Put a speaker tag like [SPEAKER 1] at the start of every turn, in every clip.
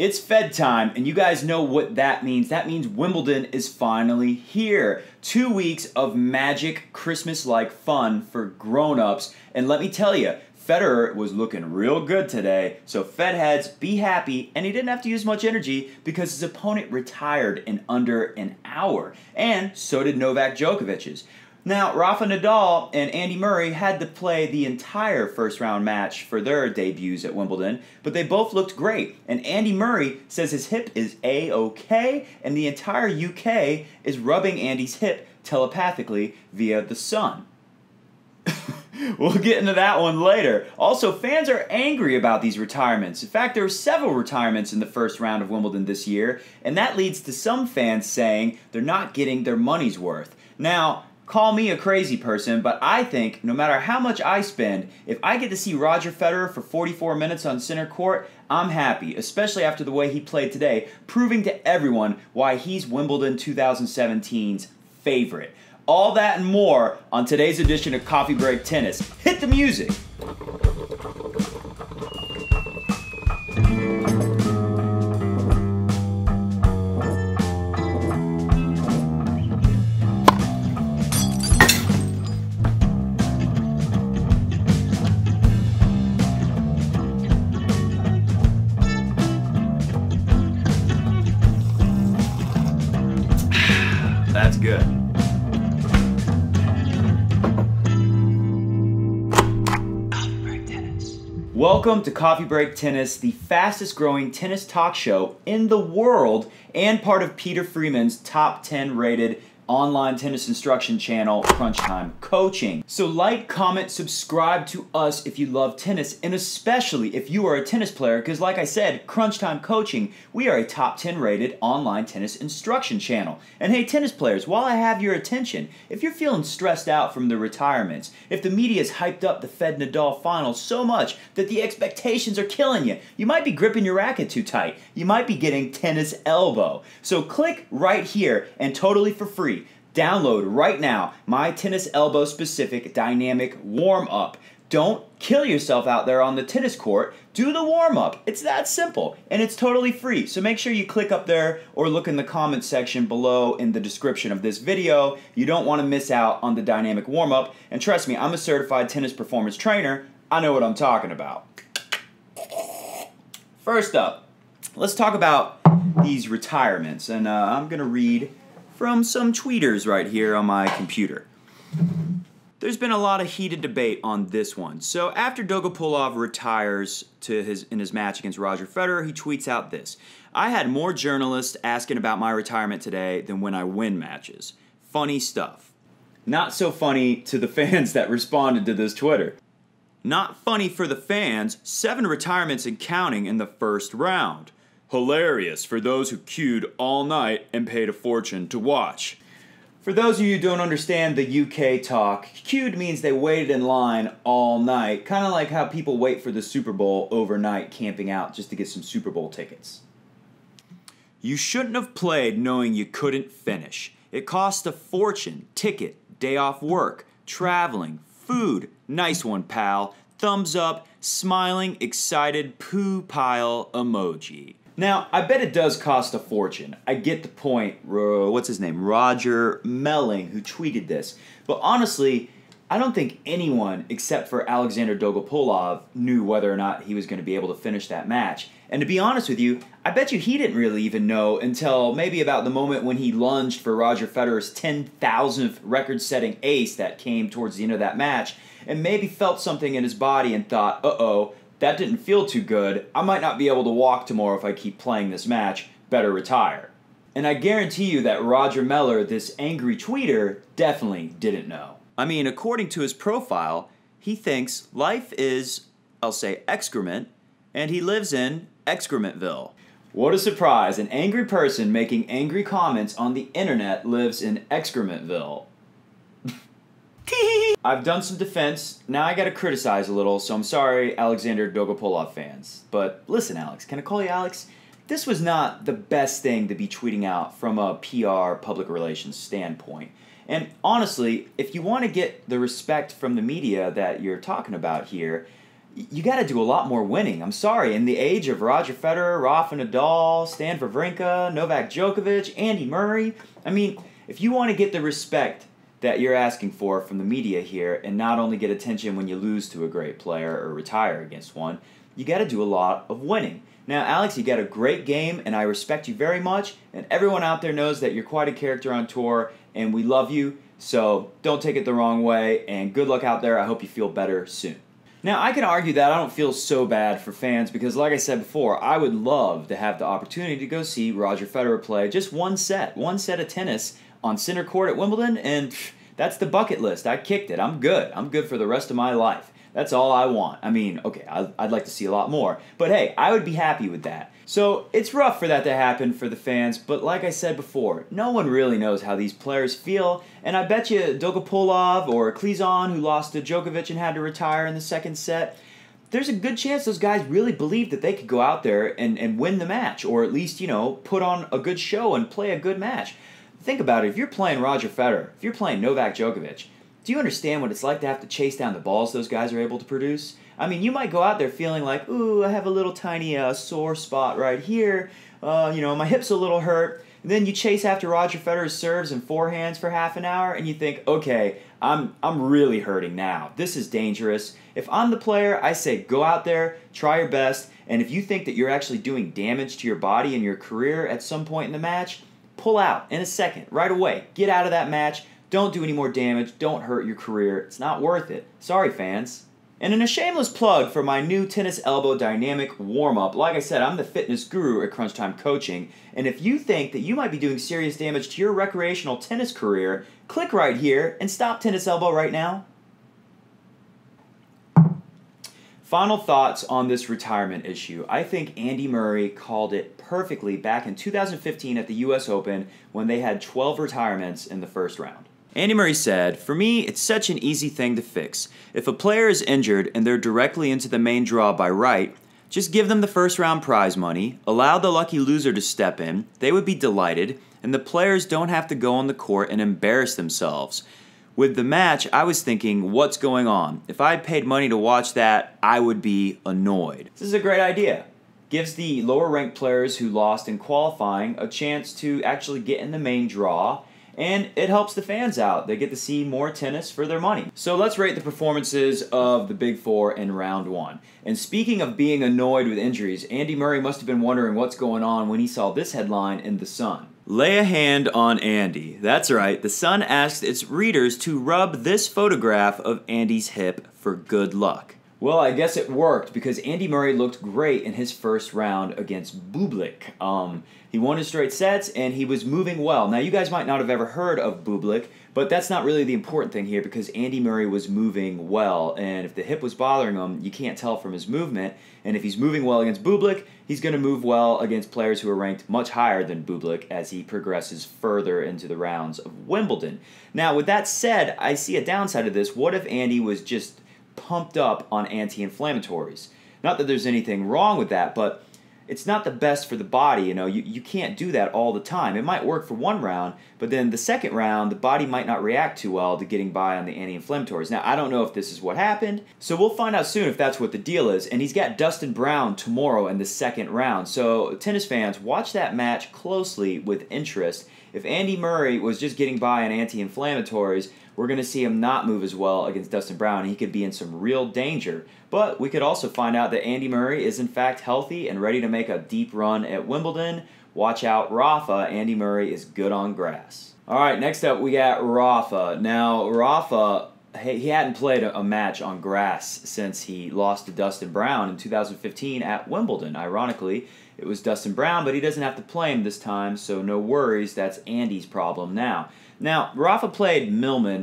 [SPEAKER 1] It's Fed time, and you guys know what that means. That means Wimbledon is finally here. 2 weeks of magic, Christmas-like fun for grown-ups. And let me tell you, Federer was looking real good today, so Fed heads, be happy, and he didn't have to use much energy because his opponent retired in under an hour. And so did Novak Djokovic's. Now, Rafael Nadal and Andy Murray had to play the entire first-round match for their debuts at Wimbledon, but they both looked great. And Andy Murray says his hip is A-OK, and the entire UK is rubbing Andy's hip telepathically via the sun. We'll get into that one later. Also, fans are angry about these retirements. In fact, there were several retirements in the first round of Wimbledon this year, and that leads to some fans saying they're not getting their money's worth. Now, call me a crazy person, but I think no matter how much I spend, if I get to see Roger Federer for 44 minutes on center court, I'm happy, especially after the way he played today, proving to everyone why he's Wimbledon 2017's favorite. All that and more on today's edition of Coffee Break Tennis. Hit the music! That's good. Welcome to Coffee Break Tennis, the fastest growing tennis talk show in the world and part of Peter Freeman's top 10 rated online tennis instruction channel, Crunch Time Coaching. So like, comment, subscribe to us if you love tennis, and especially if you are a tennis player, because like I said, Crunch Time Coaching, we are a top 10 rated online tennis instruction channel. And hey, tennis players, while I have your attention, if you're feeling stressed out from the retirements, if the media's hyped up the Fed Nadal final so much that the expectations are killing you, you might be gripping your racket too tight. You might be getting tennis elbow. So click right here and totally for free, download right now my tennis elbow specific dynamic warm-up. Don't kill yourself out there on the tennis court. Do the warm-up. It's that simple, and it's totally free. So make sure you click up there or look in the comments section below in the description of this video. You don't want to miss out on the dynamic warm-up. And trust me, I'm a certified tennis performance trainer. I know what I'm talking about. First up, let's talk about these retirements. And I'm going to read from some tweeters right here on my computer. There's been a lot of heated debate on this one. So after Dogopolov retires in his match against Roger Federer, he tweets out this: "I had more journalists asking about my retirement today than when I win matches. Funny stuff." Not so funny to the fans that responded to this Twitter. Not funny for the fans, 7 retirements and counting in the first round. Hilarious for those who queued all night and paid a fortune to watch. For those of you who don't understand the UK talk, queued means they waited in line all night, kind of like how people wait for the Super Bowl overnight camping out just to get some Super Bowl tickets. You shouldn't have played knowing you couldn't finish. It cost a fortune, ticket, day off work, traveling, food. Nice one, pal. Thumbs up, smiling, excited, poo pile emoji. Now, I bet it does cost a fortune. I get the point. What's his name? Roger Melling, who tweeted this. But honestly, I don't think anyone except for Alexander Dogopolov knew whether or not he was going to be able to finish that match. And to be honest with you, I bet you he didn't really even know until maybe about the moment when he lunged for Roger Federer's 10,000th record-setting ace that came towards the end of that match, and maybe felt something in his body and thought, uh-oh, that didn't feel too good. I might not be able to walk tomorrow if I keep playing this match. Better retire. And I guarantee you that Roger Meller, this angry tweeter, definitely didn't know. I mean, according to his profile, he thinks life is, I'll say, excrement, and he lives in Excrementville. What a surprise. An angry person making angry comments on the internet lives in Excrementville. I've done some defense, now I gotta criticize a little, so I'm sorry, Alexander Dogopolov fans. But listen, Alex, can I call you Alex? This was not the best thing to be tweeting out from a PR, public relations standpoint. And honestly, if you want to get the respect from the media that you're talking about here, you got to do a lot more winning. I'm sorry. In the age of Roger Federer, Rafael Nadal, Stan Wawrinka, Novak Djokovic, Andy Murray, I mean, if you want to get the respect that you're asking for from the media here and not only get attention when you lose to a great player or retire against one, you got to do a lot of winning. Now, Alex, you got a great game, and I respect you very much, and everyone out there knows that you're quite a character on tour, and we love you, so don't take it the wrong way, and good luck out there. I hope you feel better soon. Now, I can argue that I don't feel so bad for fans because, like I said before, I would love to have the opportunity to go see Roger Federer play just one set of tennis on center court at Wimbledon, and that's the bucket list. I kicked it. I'm good. I'm good for the rest of my life. That's all I want. I mean, okay, I'd like to see a lot more, but hey, I would be happy with that. So it's rough for that to happen for the fans, but like I said before, no one really knows how these players feel, and I bet you Dolgopolov or Klizan, who lost to Djokovic and had to retire in the second set, there's a good chance those guys really believed that they could go out there and win the match, or at least, put on a good show and play a good match. Think about it. If you're playing Roger Federer, if you're playing Novak Djokovic, do you understand what it's like to have to chase down the balls those guys are able to produce? I mean, you might go out there feeling like, ooh, I have a little tiny sore spot right here. My hip's a little hurt. And then you chase after Roger Federer's serves and forehands for half an hour, and you think, okay, I'm really hurting now. This is dangerous. If I'm the player, I say go out there, try your best, and if you think that you're actually doing damage to your body and your career at some point in the match, pull out in a second, right away. Get out of that match. Don't do any more damage. Don't hurt your career. It's not worth it. Sorry, fans. And in a shameless plug for my new tennis elbow dynamic warm-up, like I said, I'm the fitness guru at Crunch Time Coaching, and if you think that you might be doing serious damage to your recreational tennis career, click right here and stop tennis elbow right now. Final thoughts on this retirement issue. I think Andy Murray called it perfectly back in 2015 at the US Open when they had 12 retirements in the first round. Andy Murray said, "For me, it's such an easy thing to fix. If a player is injured and they're directly into the main draw by right, just give them the first round prize money, allow the lucky loser to step in, they would be delighted, and the players don't have to go on the court and embarrass themselves. With the match, I was thinking, what's going on? If I had paid money to watch that, I would be annoyed." This is a great idea. Gives the lower ranked players who lost in qualifying a chance to actually get in the main draw, and it helps the fans out. They get to see more tennis for their money. So let's rate the performances of the Big Four in round one. And speaking of being annoyed with injuries, Andy Murray must have been wondering what's going on when he saw this headline in The Sun. "Lay a hand on Andy." That's right, The Sun asked its readers to rub this photograph of Andy's hip for good luck. Well, I guess it worked because Andy Murray looked great in his first round against Bublik. He won his straight sets and he was moving well. Now, you guys might not have ever heard of Bublik, but that's not really the important thing here because Andy Murray was moving well, and if the hip was bothering him, you can't tell from his movement. And if he's moving well against Bublik, he's going to move well against players who are ranked much higher than Bublik as he progresses further into the rounds of Wimbledon. Now, with that said, I see a downside of this. What if Andy was just pumped up on anti-inflammatories? Not that there's anything wrong with that, but it's not the best for the body. You can't do that all the time. It might work for one round, but then the second round, the body might not react too well to getting by on the anti-inflammatories. Now, I don't know if this is what happened, so we'll find out soon if that's what the deal is. And he's got Dustin Brown tomorrow in the second round. So, tennis fans, watch that match closely with interest. If Andy Murray was just getting by on anti-inflammatories, we're going to see him not move as well against Dustin Brown. He could be in some real danger. But we could also find out that Andy Murray is in fact healthy and ready to make a deep run at Wimbledon. Watch out, Rafa. Andy Murray is good on grass. All right, next up we got Rafa. Now, Rafa, he hadn't played a match on grass since he lost to Dustin Brown in 2015 at Wimbledon. Ironically, it was Dustin Brown, but he doesn't have to play him this time, so no worries. That's Andy's problem now. Now, Rafa played Millman.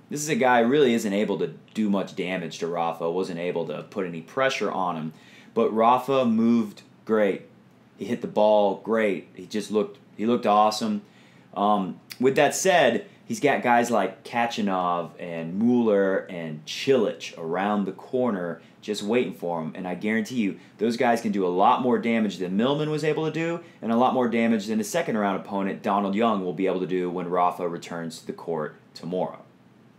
[SPEAKER 1] This is a guy who really isn't able to do much damage to Rafa, wasn't able to put any pressure on him. But Rafa moved great. He hit the ball great. He looked awesome. With that said, he's got guys like Kachanov and Mueller and Čilić around the corner just waiting for him. And I guarantee you, those guys can do a lot more damage than Millman was able to do, and a lot more damage than his second round opponent, Donald Young, will be able to do when Rafa returns to the court tomorrow.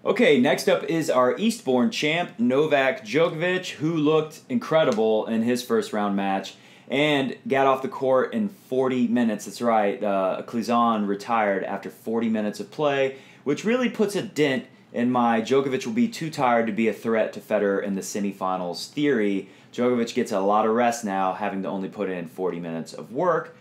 [SPEAKER 1] Okay, next up is our Eastbourne champ, Novak Djokovic, who looked incredible in his first round match and got off the court in 40 minutes. That's right, Clizan retired after 40 minutes of play, which really puts a dent in my Djokovic will be too tired to be a threat to Federer in the semifinals theory. Djokovic gets a lot of rest now, having to only put in 40 minutes of work.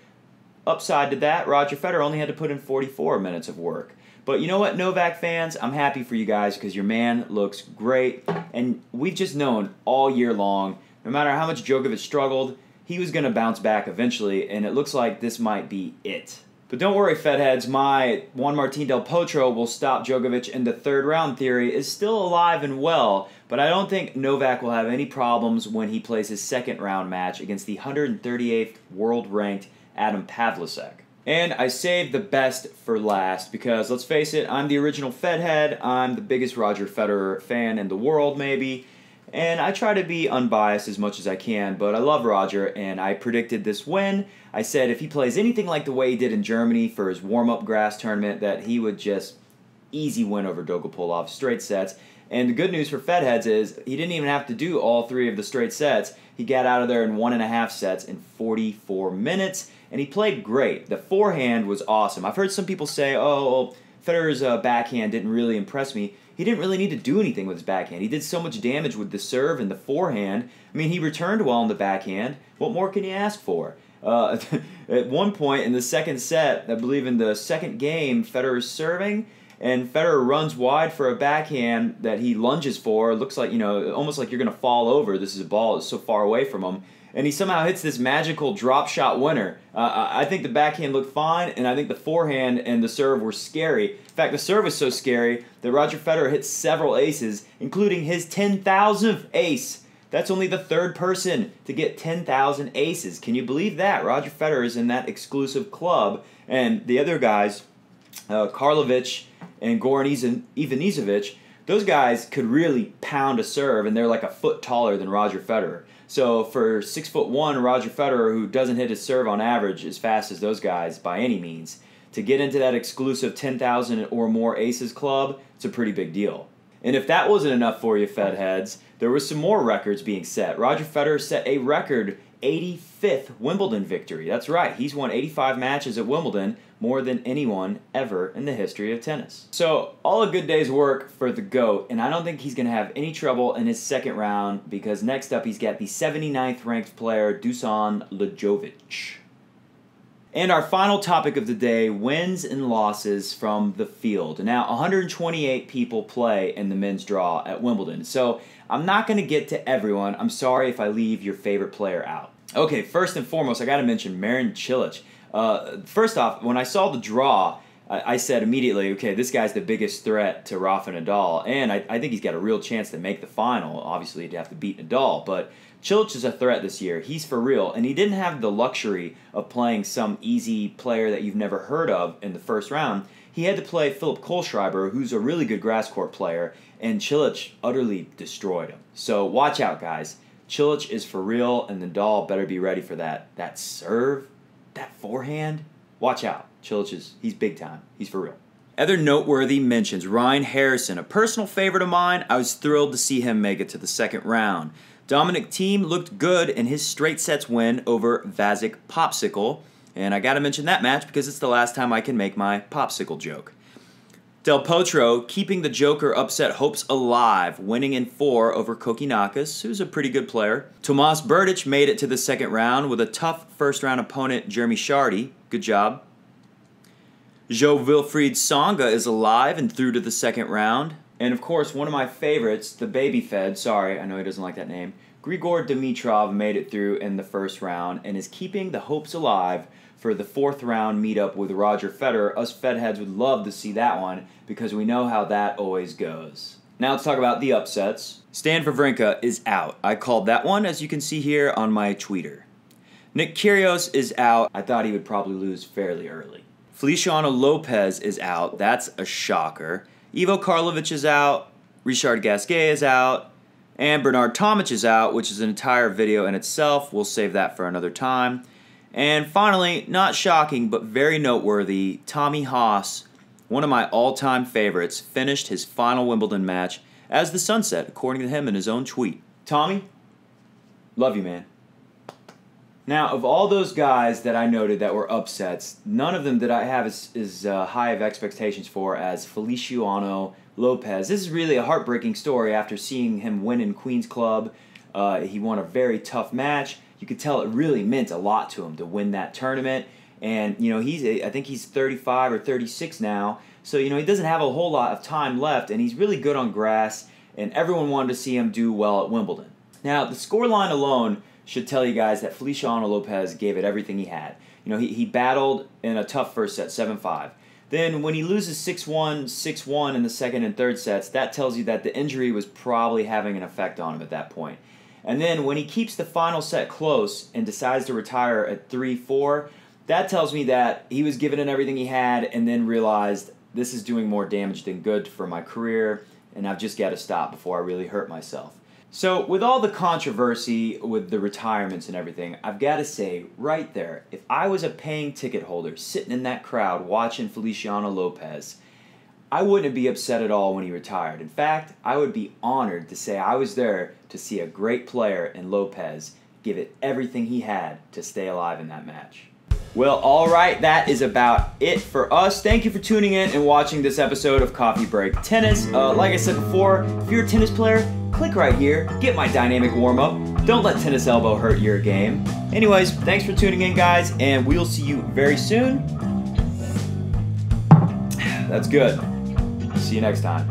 [SPEAKER 1] Upside to that, Roger Federer only had to put in 44 minutes of work. But you know what, Novak fans? I'm happy for you guys because your man looks great. And we've just known all year long, no matter how much Djokovic struggled, he was going to bounce back eventually, and it looks like this might be it. But don't worry, Fedheads, my Juan Martín del Potro will stop Djokovic in the third round theory is still alive and well, but I don't think Novak will have any problems when he plays his second round match against the 138th world-ranked Adam Pavlicek. And I saved the best for last because, let's face it, I'm the original Fedhead, I'm the biggest Roger Federer fan in the world, maybe, and I try to be unbiased as much as I can, but I love Roger, and I predicted this win. I said if he plays anything like the way he did in Germany for his warm-up grass tournament, that he would just easy win over Dolgopolov, straight sets. And the good news for Fedheads is he didn't even have to do all three of the straight sets. He got out of there in 1.5 sets in 44 minutes, and he played great. The forehand was awesome. I've heard some people say, oh, Federer's backhand didn't really impress me. He didn't really need to do anything with his backhand. He did so much damage with the serve and the forehand. I mean, he returned well on the backhand. What more can you ask for? At one point in the second set, I believe in the second game, Federer's serving, and Federer runs wide for a backhand that he lunges for. It looks like, you know, almost like you're going to fall over. This is a ball that's so far away from him. And he somehow hits this magical drop shot winner. I think the backhand looked fine, and I think the forehand and the serve were scary. In fact, the serve was so scary that Roger Federer hit several aces, including his 10,000th ace. That's only the third person to get 10,000 aces. Can you believe that? Roger Federer is in that exclusive club, and the other guys, Karlovic and Goran Ivanisevic, those guys could really pound a serve, and they're like a foot taller than Roger Federer. So for 6'1" Roger Federer, who doesn't hit his serve on average as fast as those guys by any means, to get into that exclusive 10,000 or more aces club, it's a pretty big deal. And if that wasn't enough for you, Fedheads, there were some more records being set. Roger Federer set a record 85th Wimbledon victory. That's right, he's won 85 matches at Wimbledon, more than anyone ever in the history of tennis. So, all a good day's work for the GOAT, and I don't think he's going to have any trouble in his second round, because next up he's got the 79th ranked player, Dusan Lajovic. And our final topic of the day, wins and losses from the field. Now, 128 people play in the men's draw at Wimbledon, so I'm not going to get to everyone. I'm sorry if I leave your favorite player out. Okay, first and foremost, I got to mention Marin Čilić. First off, when I saw the draw, I said immediately, okay, this guy's the biggest threat to Rafael Nadal, and I think he's got a real chance to make the final. Obviously, he'd have to beat Nadal, but Čilić is a threat this year. He's for real, and he didn't have the luxury of playing some easy player that you've never heard of in the first round. He had to play Philip Kohlschreiber, who's a really good grass court player, and Čilić utterly destroyed him. So watch out, guys. Čilić is for real, and Nadal better be ready for that serve, that forehand. Watch out. Čilić he's big time. He's for real. Other noteworthy mentions, Ryan Harrison, a personal favorite of mine. I was thrilled to see him make it to the second round. Dominic Thiem looked good in his straight sets win over Vasek Popsicle, and I gotta mention that match because it's the last time I can make my popsicle joke. Del Potro keeping the Joker upset hopes alive, winning in 4 over Kokkinakis, who's a pretty good player. Tomas Berdych made it to the second round with a tough first-round opponent, Jeremy Chardy. Good job. Jo-Wilfried Tsonga is alive and through to the second round. And of course, one of my favorites, the baby Fed, sorry, I know he doesn't like that name, Grigor Dimitrov made it through in the first round and is keeping the hopes alive for the fourth round meetup with Roger Federer. Us Fedheads would love to see that one because we know how that always goes. Now let's talk about the upsets. Stan Wawrinka is out. I called that one, as you can see here on my tweeter. Nick Kyrgios is out. I thought he would probably lose fairly early. Feliciano Lopez is out. That's a shocker. Ivo Karlovic is out. Richard Gasquet is out. And Bernard Tomic is out, which is an entire video in itself. We'll save that for another time. And finally, not shocking, but very noteworthy, Tommy Haas one of my all-time favorites, finished his final Wimbledon match as the sunset, according to him in his own tweet. Tommy, love you, man. Now, of all those guys that I noted that were upsets, none of them that I have as high of expectations for as Feliciano Lopez. This is really a heartbreaking story after seeing him win in Queen's Club. He won a very tough match. You could tell it really meant a lot to him to win that tournament. And, you know, I think he's 35 or 36 now. So, you know, he doesn't have a whole lot of time left, and he's really good on grass, and everyone wanted to see him do well at Wimbledon. Now, the scoreline alone should tell you guys that Feliciano Lopez gave it everything he had. You know, he battled in a tough first set, 7-5. Then when he loses 6-1, 6-1 in the second and third sets, that tells you that the injury was probably having an effect on him at that point. And then when he keeps the final set close and decides to retire at 3-4, that tells me that he was giving it everything he had and then realized this is doing more damage than good for my career, and I've just got to stop before I really hurt myself. So with all the controversy with the retirements and everything, I've got to say right there, if I was a paying ticket holder sitting in that crowd watching Feliciano Lopez, I wouldn't be upset at all when he retired. In fact, I would be honored to say I was there to see a great player in Lopez give it everything he had to stay alive in that match. Well, all right, that is about it for us. Thank you for tuning in and watching this episode of Coffee Break Tennis. Like I said before, if you're a tennis player, click right here, get my dynamic warm-up. Don't let tennis elbow hurt your game. Anyways, thanks for tuning in, guys, and we'll see you very soon. That's good. See you next time.